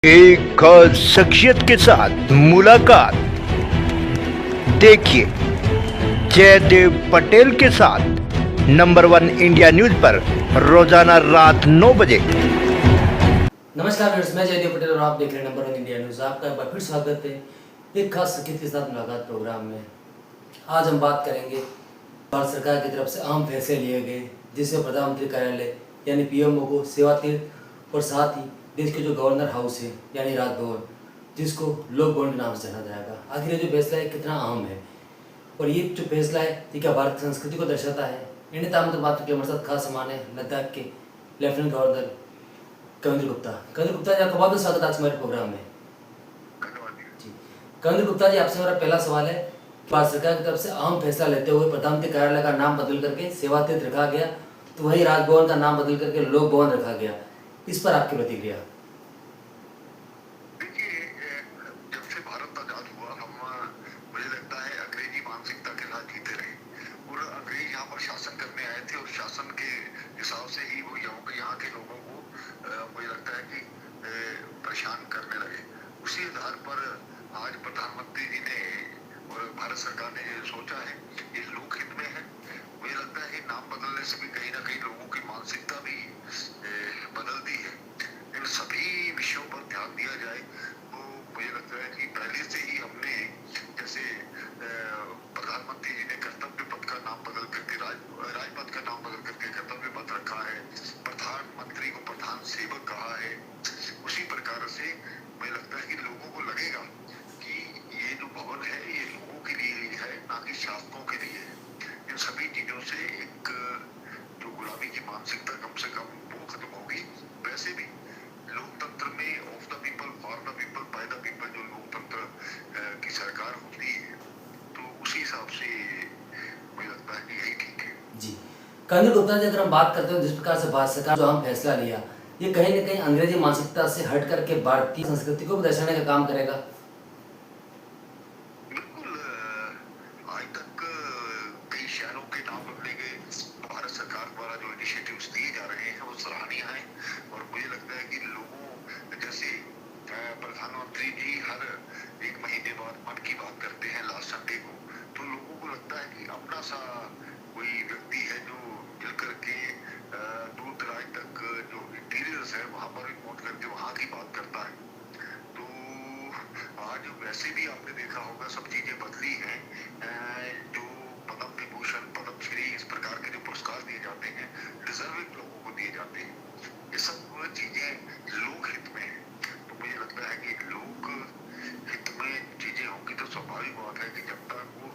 एक खास शख्सियत के साथ मुलाकात। देखिए जयदेव पटेल के साथ नंबर 1 इंडिया न्यूज पर रोजाना रात 9 बजे। नमस्कार व्यूअर्स, मैं जयदेव पटेल और आप देख रहे हैं नंबर 1 इंडिया न्यूज। आपका एक बार फिर स्वागत है एक खास शख्सियत के साथ मुलाकात प्रोग्राम में। आज हम बात करेंगे भारत सरकार की तरफ से अहम फैसले लिए गए, जिसमें प्रधानमंत्री कार्यालय यानी पीएमओ को सेवा तीर्थ और साथ ही देश के जो गवर्नर हाउस है यानी राजभवन, जिसको लोक भवन के नाम से जाना जाएगा। आखिर ये जो फैसला है कितना अहम है और ये जो फैसला है ये क्या भारत की संस्कृति को दर्शाता है। इन्हें ताम बात करके हमारे साथ खास समान है लद्दाख के लेफ्टिनेंट गवर्नर कविंद्र गुप्ता। कविंद्र गुप्ता जी, आपका बहुत बहुत स्वागत आज हमारे प्रोग्राम में। जी कविंद्र गुप्ता जी, आपसे हमारा पहला सवाल है, भारत सरकार की तरफ से अहम फैसला लेते हुए प्रधानमंत्री कार्यालय का नाम बदल करके सेवा तीर्थ रखा गया, तो वही राजभवन का नाम बदल करके लोक भवन रखा गया। इस पर आपकी प्रतिक्रिया? देखिए, जब से भारत आजाद हुआ मुझे लगता है अंग्रेजी मानसिकता के साथ जीते रहे और अंग्रेज यहाँ पर शासन करने आए थे और शासन के हिसाब से ही वो यहाँ के लोगों को मुझे लगता है कि परेशान करने लगे। उसी आधार पर आज प्रधानमंत्री जी ने और भारत सरकार ने सोचा है ये लोकहित में है। मुझे लगता है नाम बदलने से भी कहीं ना कहीं लोगों की मानसिकता भी बदलती है। इन सभी विषयों पर ध्यान दिया जाए तो मुझे लगता है कि पहले से ही हमने जैसे प्रधानमंत्री जी ने कर्तव्य पथ का नाम बदल करके राजपथ का नाम बदल करके कर्तव्य पथ रखा है, प्रधानमंत्री को प्रधान सेवक कहा है। उसी प्रकार से मुझे लगता है कि लोगों को लगेगा कि ये जो भवन है ये लोगों के लिए है, ना कि शासकों के लिए है। इन सभी चीजों से एक जो गुलामी की मानसिकता कम से कम वो खत्म होगी। वैसे भी लोकतंत्र में of the people for the people by the people जो लोकतंत्र की सरकार होती है, तो उसी हिसाब से मुझे लगता है कि यही ठीक है। जी कविंद्र गुप्ता जी, अगर हम बात करते हैं जिस प्रकार से भारत सरकार जो अहम फैसला लिया, ये कहीं न कहीं अंग्रेजी मानसिकता से हट करके भारतीय संस्कृति को भी दर्शाने का काम करेगा। बिल्कुल, आज तक कई शहरों के नाम बदले गए। भारत सरकार द्वारा जो इनिशिएटिव्स दिए जा रहे हैं वो सराहनीय हैं और मुझे लगता है कि लोगों जैसे प्रधानमंत्री जी हर एक महीने बाद मन की बात करते हैं लास्ट संडे को, तो लोगों को लगता है कि अपना सा कोई व्यक्ति है जो मिल करके दूर दराज तक जो इंटीरियर्स है वहां पर भी पहुंच करके वहां की बात करता है। तो आज वैसे भी आपने देखा होगा सब चीजें बदली हैं। जो पद्म विभूषण पद्म श्री इस प्रकार के जो पुरस्कार दिए जाते हैं डिजर्विंग लोगों को दिए जाते हैं, ये सब चीजें लोक हित में है। तो मुझे लगता है कि लोक हित में चीजें होंगी तो स्वाभाविक बात है कि जनता को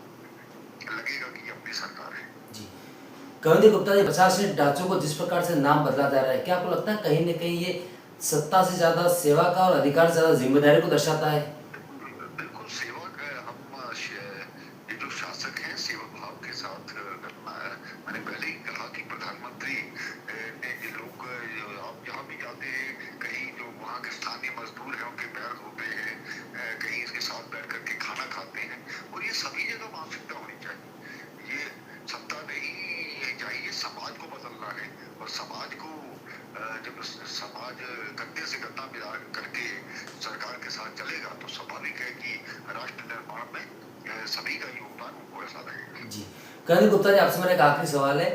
लगेगा कि अपनी सरकार है। जी कविंद्र गुप्ता जी, प्रशासनिक ढांचों को जिस प्रकार से नाम बदला जा रहा है, क्या आपको लगता है कहीं न कहीं ये सत्ता से ज्यादा सेवा का और अधिकार से ज्यादा जिम्मेदारी को दर्शाता है? बिल्कुल सेवा का ये जो शासक हैं सेवा भाव के साथ करना है। मैंने पहले ही कहा कि प्रधानमंत्री ने लोग आप जहाँ भी जाते हैं कहीं जो वहाँ के स्थानीय मजदूर हैं उनके पैर धोते हैं, कहीं इसके साथ बैठ करके खाना खाते हैं और ये सभी जगह मानसिकता होनी चाहिए। ये सत्ता नहीं चाहिए, समाज को बदलना है और समाज को जब समाज गद्दे से गद्दा मिला करके सरकार के साथ चलेगा तो स्वाभाविक है कि राष्ट्र निर्माण में सभी का योगदान उनको ऐसा लगेगा। जी कविंद्र गुप्ता जी, आपसे मेरा एक आखिरी सवाल है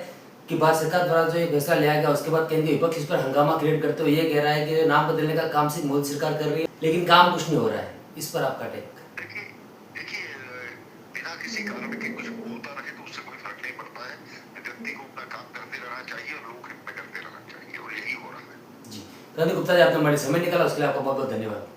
कि भारत सरकार द्वारा जो ये फैसला लिया गया उसके बाद केंद्रीय विपक्ष इस पर हंगामा क्रिएट करते हुए ये कह रहा है कि नाम बदलने का काम सिर्फ मोदी सरकार कर रही है, लेकिन काम कुछ नहीं हो रहा है। इस पर आपका टेक? देखिए, बिना किसी कारण के कुछ बोलता रहे तो उससे कोई फर्क नहीं पड़ता है। व्यक्ति को अपना काम करते रहना चाहिए और लोक हित में करते रहना चाहिए और यही हो रहा है। जी कविंद्र गुप्ता जी, आपने हमारे समय निकाला उसके लिए आपका बहुत बहुत धन्यवाद।